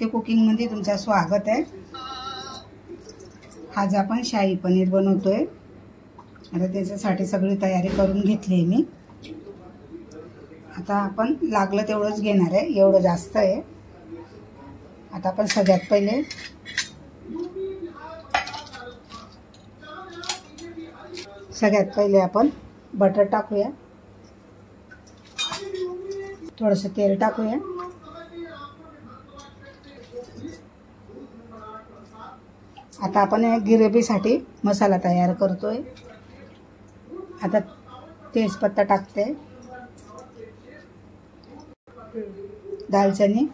नमस्ते cooking मध्ये तुमचं स्वागत आहे। आज आपण शाही पनीर बनवतोय। आता त्याच्यासाठी सगळी तयारी करून घेतली मी। आता आपण लागलं तेवढंच घेणार आहे, एवढं जास्त आहे। आता आपण सगळ्यात पहिले आपण बटर टाकूया, थोडंसं तेल टाकूया, आता आपण ग्रेव्हीसाठी मसाला तयार करतोय। आता तेजपत्ता टाकते, दालचिनी,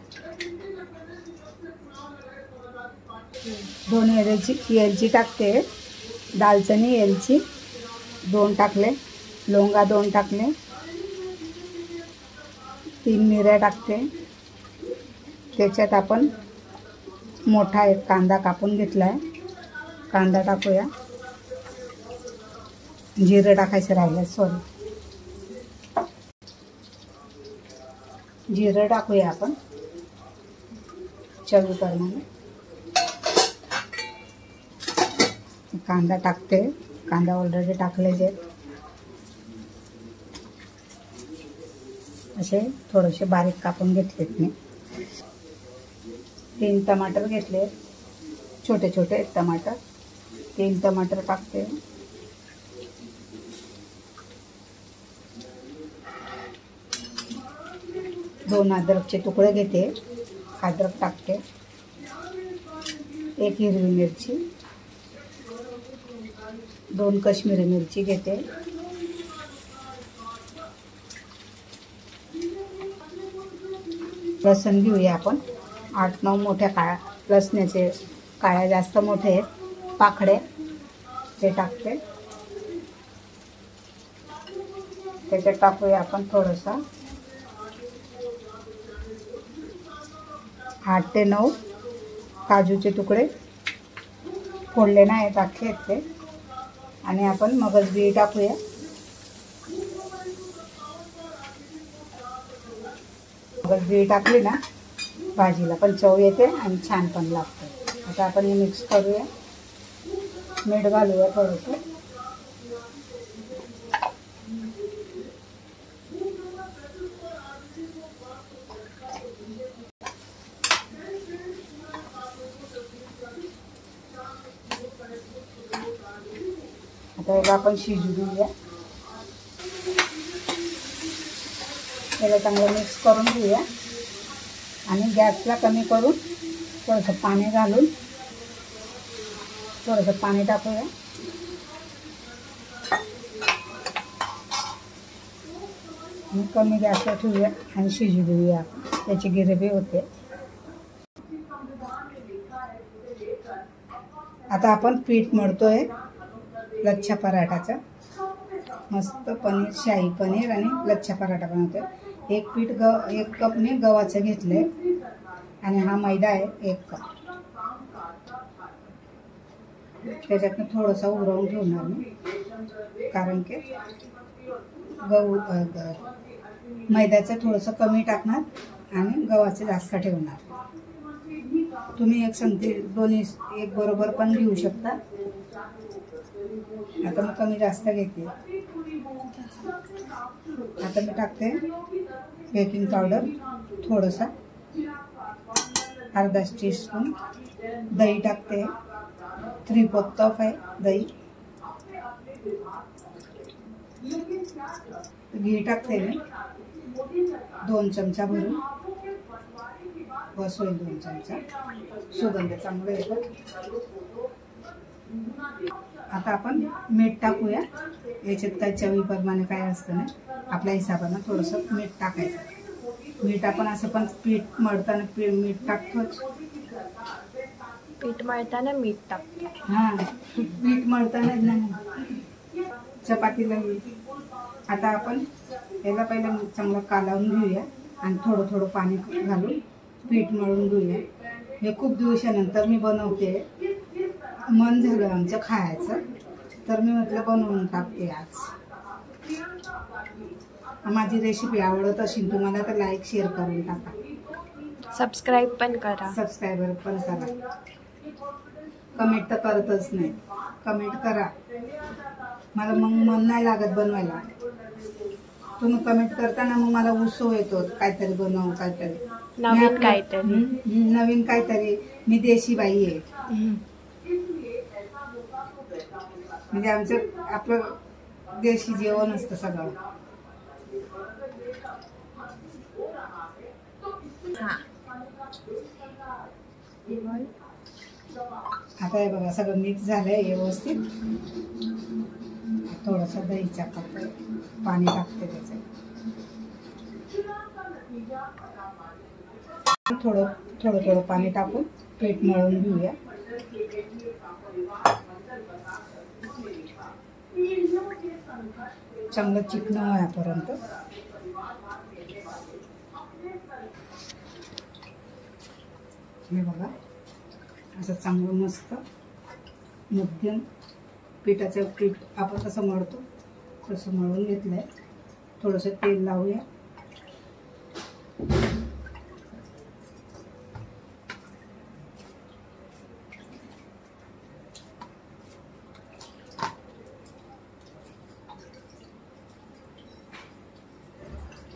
2 एलची टाकते, दालचिनी एलची 2 टाकले, लवंगा 2 टाकले, 3 मिऱ्या टाकते। त्याच्यात आपण मोठा एक कांदा कापून घेतलाय, कांदा टाकूया। जिरं टाकायचं राहिलं, सॉरी, जिरं टाकूया आपण चवीप्रमाणे। कांदा टाकते, कांदा ऑलरेडी टाकलेले आहेत। असे थोडेसे बारीक कापून घेतलेत मी। 3 टमाटर घेतले, छोटे छोटे टमाटर, 3 टमाटर टाकते। दोन अद्रकचे तुकडे घेते, अद्रक टाकते। 1 हिरवी मिरची, 2 काश्मीरी मिरची घेते। लसूण घेऊया आपण, 8-9 मोठ्या काळ्या लसणाचे, काळ्या जास्त मोठे आहेत, पाकळे, ते टाकते। त्याच्यात टाकूया आपण थोडंसं 8 ते 9 काजूचे तुकडे, फोडले नाही, टाकले आहेत ते। आणि आपण मगजबी टाकूया, मगजबी टाकली ना भाजीला पण चव येते आणि छान पण लागते। आता आपण हे मिक्स करूया, मीठ घालूया थोडंसं। आता याला आपण शिजू देऊया, याला चांगलं मिक्स करून घेऊया आणि गॅसला कमी करून थोडंसं पाणी घालून, थोडंसं पाणी टाकूया आणि कमी गॅसला ठेवूया आणि शिजू देऊया, त्याची ग्रेव्ही होते। आता आपण पीठ मळतोय लच्छा पराठाचा, मस्त पनीर, शाही पनीर आणि लच्छा पराठा बनवतोय। एक कपने गव्हाचं घेतलंय आणि हा मैदा आहे 1 कप। त्याच्यातनं थोडंसं उरवून ठेवणार मी, कारण की मैद्याचं थोडंसं कमी टाकणार आणि गव्हाचं जास्त ठेवणार। तुम्ही एक संगती दोन्ही एक बरोबर पण घेऊ शकता। आता मी कमी जास्त घेते। आता मी टाकते बेकिंग पावडर थोडंसं, अर्धा टीस्पून, दही टाकते, 3/4 कप आहे दही, घी टाकते मी 2 चमचा भरून, बस होईल 2 चमचा, सुगंध चांगला येतो। आता आपण मीठ टाकूया, याच्यात काय चवीप्रमाणे काय असतं ना, आपल्या हिशोबाने थोडंसं मीठ टाकायचं। मीठ आपण असं पण पीठ मळताना मीठ टाकतोच, पीठ मळताना मीठ टाकतो। हां, पीठ मळताना नाही, चपातीला। आता आपण याला पहिलं चांगलं कालवून घेऊया आणि थोडं थोडं पाणी घालून पीठ मळून घेऊया। हे खूप दिवसानंतर मी बनवते, मन झालं आमचं खायचं, तर मी म्हटलं बनवून टाकते आज। माझी रेसिपी आवडत असेल तुम्हाला तर लाईक शेअर करून टाका। सबस्क्राईब पण करा. सबस्क्रायबर पण करा. कमेंट तर करतच नाही. कमेंट करा, मला मग मन नाही लागत बनवायला. तुम्ही कमेंट करताना मग मला उत्सव येतो, काहीतरी बनवू, काहीतरी नवीन काहीतरी. मी देशी बाई आहे. म्हणजे आमचं आपलं देशी जेवण असतं सगळं. आता हे बघा सगळं मिक्स झालंय व्यवस्थित. थोडंसं दहीच्या कप पाणी टाकते त्याचं. थोडं थोडं पाणी टाकून पीठ मळून घेऊया. चांगलं चिकन होईपर्यंत. हे बघा असं चांगलं मस्त मध्यम पिठाचं पीठ आपण कसं मळतो तसं मळून घेतलंय. थोडंसं तेल लावूया.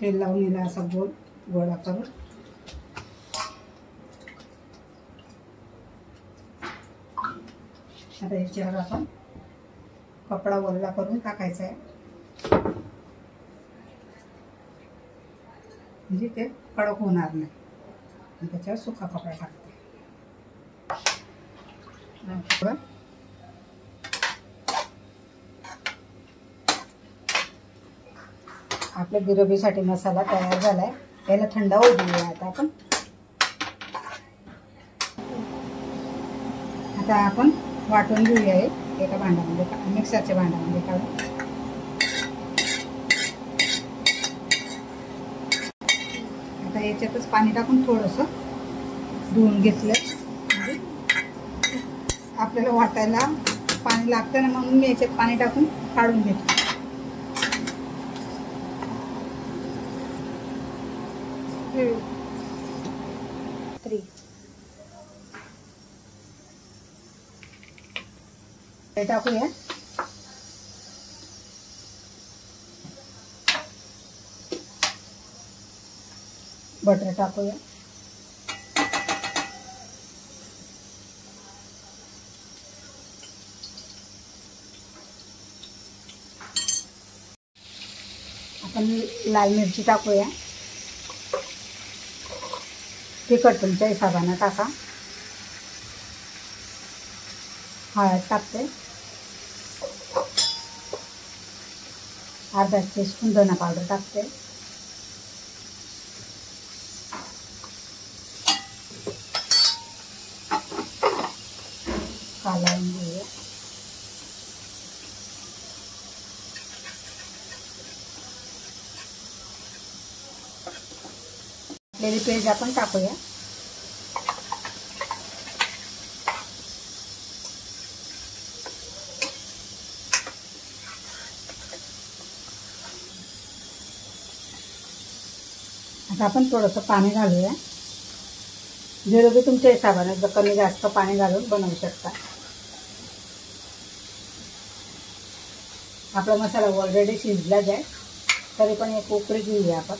तेल लावून याला असा गोळा करून आता याच्यावर आपण कपडा ओला करून टाकायचा आहे. म्हणजे ते कडक होणार नाही. त्याच्यावर सुका कपडा टाकते. आपल्या गिरबीसाठी मसाला तयार झालाय. याला थंड होऊ देऊया आता आपण. आता आपण वाटून घेऊया एका भांड्यामध्ये, मिक्सरच्या भांड्यामध्ये काढून. आता याच्यातच पाणी टाकून थोडंसं धुवून घेतलं. म्हणजे आपल्याला वाटायला पाणी लागतं ना, म्हणून मी याच्यात पाणी टाकून काढून घेतलं. हे टाकूया. बटर टाकूया. आपण लाल मिरची टाकूया. तिखट तुमच्या हिशोबाने टाका. हळद टाकते. अर्धा टीस्पून धना पावडर टाकते. कालवून घेऊया. आपल्याला पेज आपण टाकूया. आता आपण थोडंसं पाणी घालूया. जिरबी तुमच्या हिशोबाने जर कमी जास्त पाणी घालून बनवू शकता. आपला मसाला ऑलरेडी शिजलाच आहे, तरी पण एक उकळी घेऊया आपण.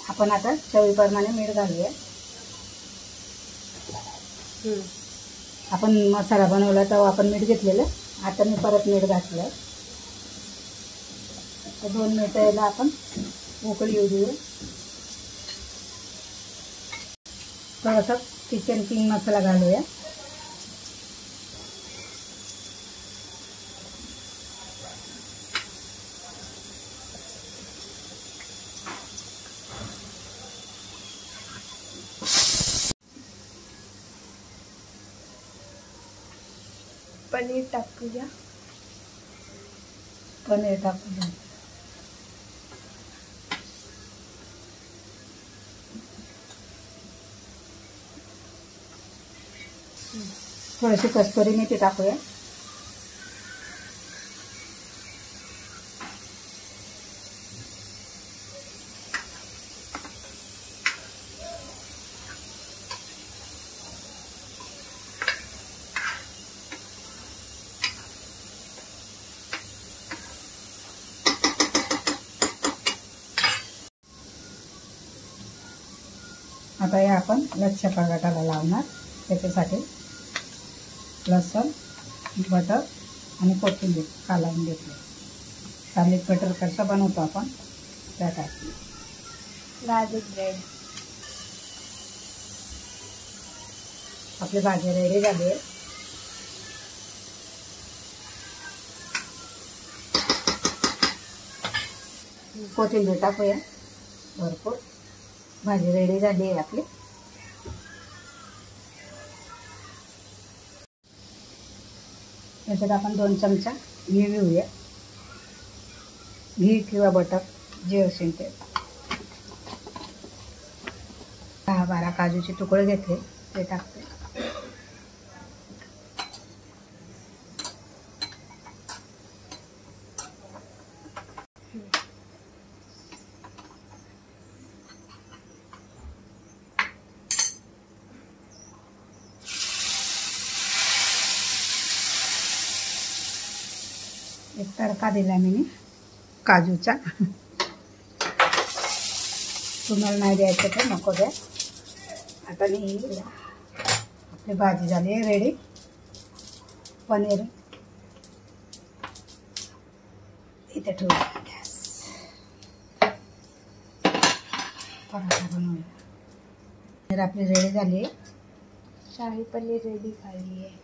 आपण आता चवीप्रमाणे मीठ घालूया. आपण मसाला बनवला तेव्हा आपण मीठ घेतलेलं, आता मी परत मीठ घातलं. तर 2 मिनिटं याला आपण उकळी येऊ देऊ. थोडासा किचन किंग मसाला घालूया. पनीर टाकूया. पनीर टाकूया. थोडीशी कस्तुरी मेथी टाकूया. आता हे आपण लच्छा पराठाला लावणार. त्याच्यासाठी लसूण, बटर आणि कोथिंबीर कालवून घेतली. गार्लिक बटर कसं बनवतो आपण त्या टाईपने. Garlic bread. आपली भाजी रेडी झाली आहे. कोथिंबीर टाकूया भरपूर. भाजी रेडी झाली आहे आपली. त्याच्यात आपण 2 चमचा घी घेऊया. घी किंवा बटर जे असेल ते. 10-12 काजूचे तुकडे घेतले ते टाकते. एक तडका दिला मी काजूचा. तुम्हाला नाही द्यायचं तर नको द्या. आता मी आपली भाजी झाली आहे रेडी. पनीर इथे ठेवूया. गॅस पराठा बनवूया. पनीर आपली रेडी झाली आहे. शाही पनीर रेडी झाली आहे.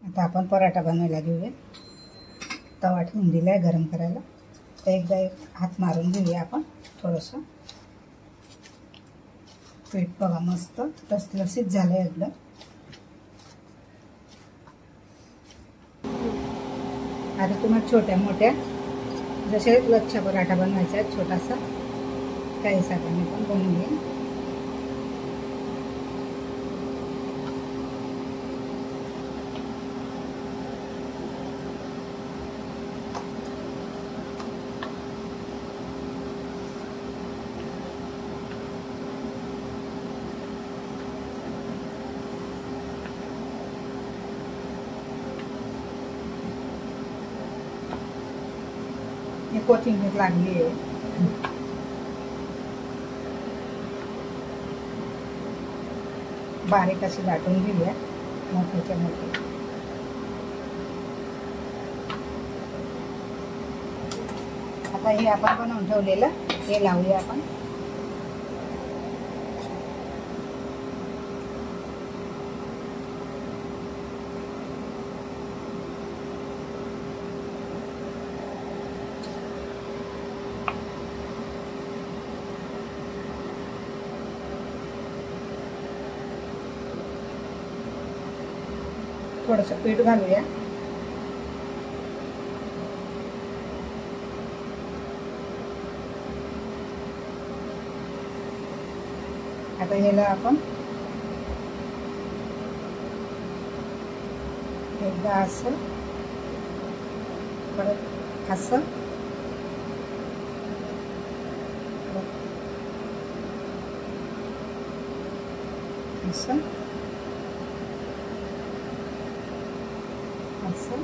आता आपण पराठा बनवायला घेऊया. तवा ठेवून दिला आहे गरम करायला. तर एकदा एक हात मारून घेऊया आपण. थोडंसं पीठ बघा मस्त लसलसीत झालं आहे एकदम. आता तुम्हाला छोट्या मोठ्या जसे लच्छा पराठा बनवायचा आहे छोटासा त्या हिशोबाने पण बनवून घ्या. हे कोथिंबीर लागली आहे. बारीक अशी लाटून घेऊया मोठ्याच्या मोठी. आता हे आपण बनवून ठेवलेलं हे लावूया आपण. थोडंसं पीठ घालूया. आता ह्याला आपण एकदा असं परत असं असं असं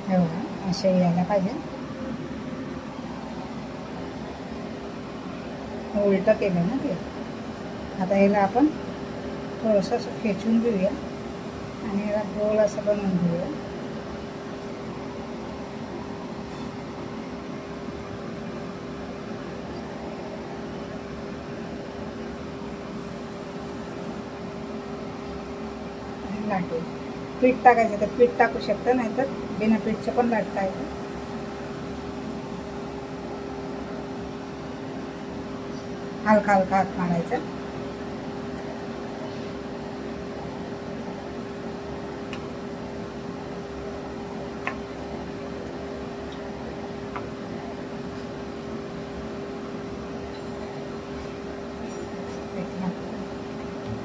हे बघा असे यायला पाहिजे. उलटं केलं ना ते. आता याला आपण थोडंसं असं खेचून घेऊया आणि याला गोल असं बनवून घेऊया. लाटू. पीठ टाकायचं तर पीठ टाकू शकता, नाहीतर बिना पीठचं पण लाटता येतं. हलका हलका हात मारायचा.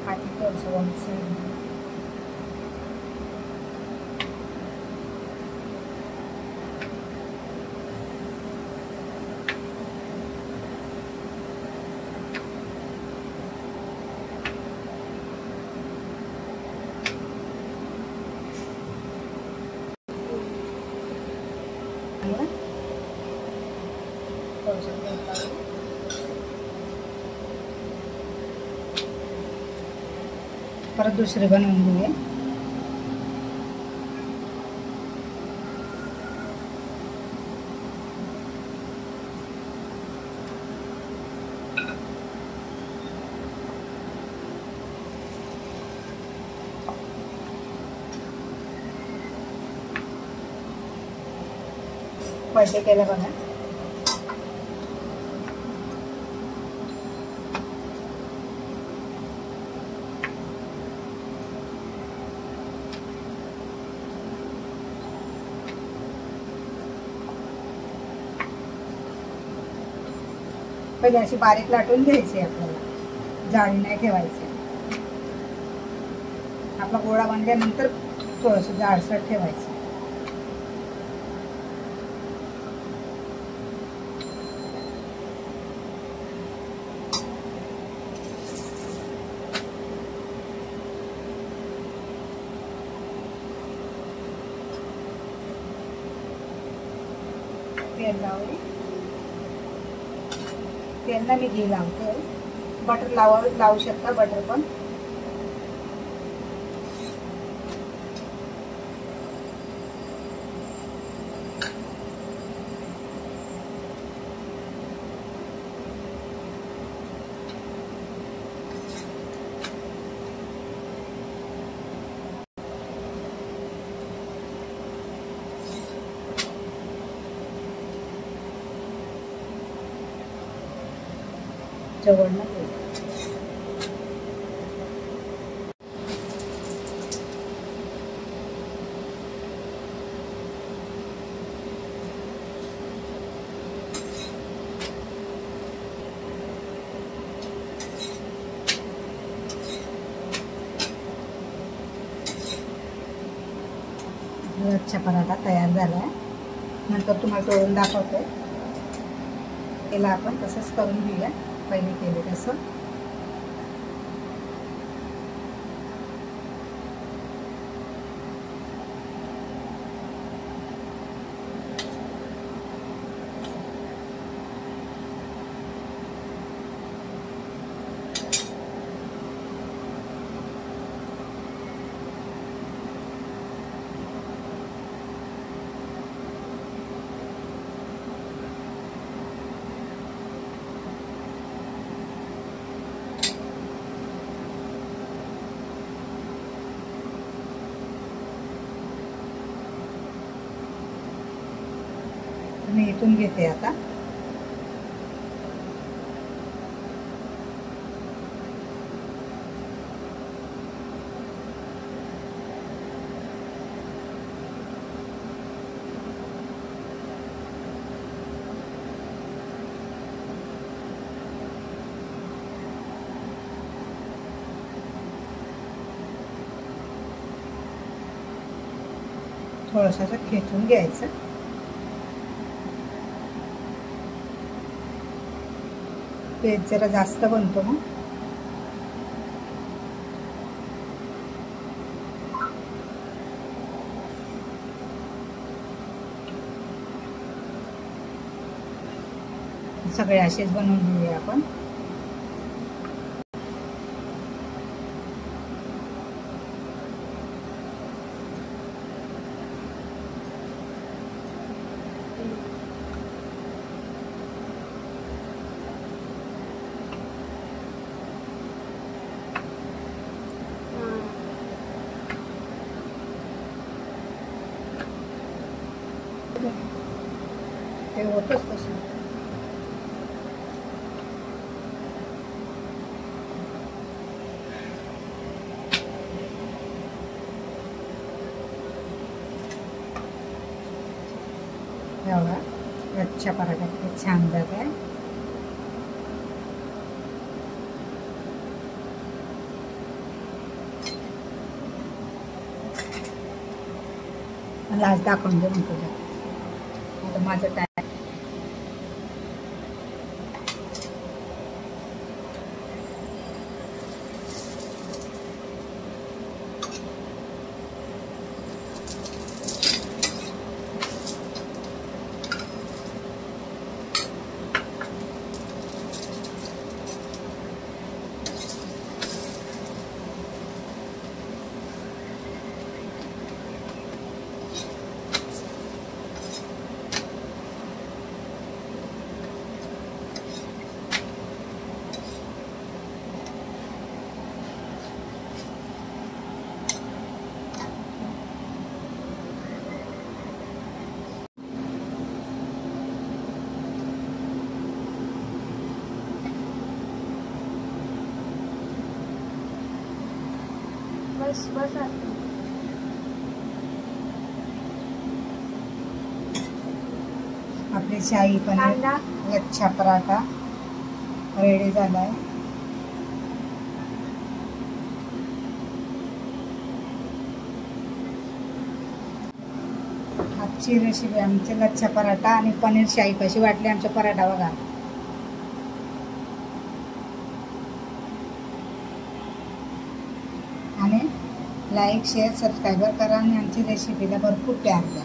हाती थोडंसं वरचं थोडंसं तेल लावून परत दुसरे बनवून घेऊया. पलटे केलं बघा. पहिले अशी बारीक लाटून घ्यायची आपल्याला, जाळी नाही ठेवायची. आपला गोळा बनल्यानंतर थोडंसं जाडसर ठेवायचं. तेल लावले, तेलला मी घी लावते. बटर लावू शकता, बटर पण. जवळनं अच्छा पराठा तयार झाला आहे. नंतर तुम्हाला तोडून दाखवते. याला आपण तसंच करून घेऊया, पहिले केले तसं. मी इथून घेते आता. थोडंसं असं खेचून घ्यायचं. पेज जरा जास्त बनतो मग. सगळे असेच बनवून घेऊया आपण. ते होतच तसं. एवढा अच्छा पराठा किती छान जात आहे. मला आज दाखवून दे म्हणतो. आता माझं टाइम बस बस आता आपले शाही पनीर कांदा लच्छा पराठा रेडी झालाय. आजची रेसिपी आमचे लच्छा पराठा आणि पनीर शाही. कशी वाटली आमचा पराठा बघा. आणि लाईक शेअर सबस्क्राईब करा आणि आमची रेसिपीला भरपूर प्यार द्या.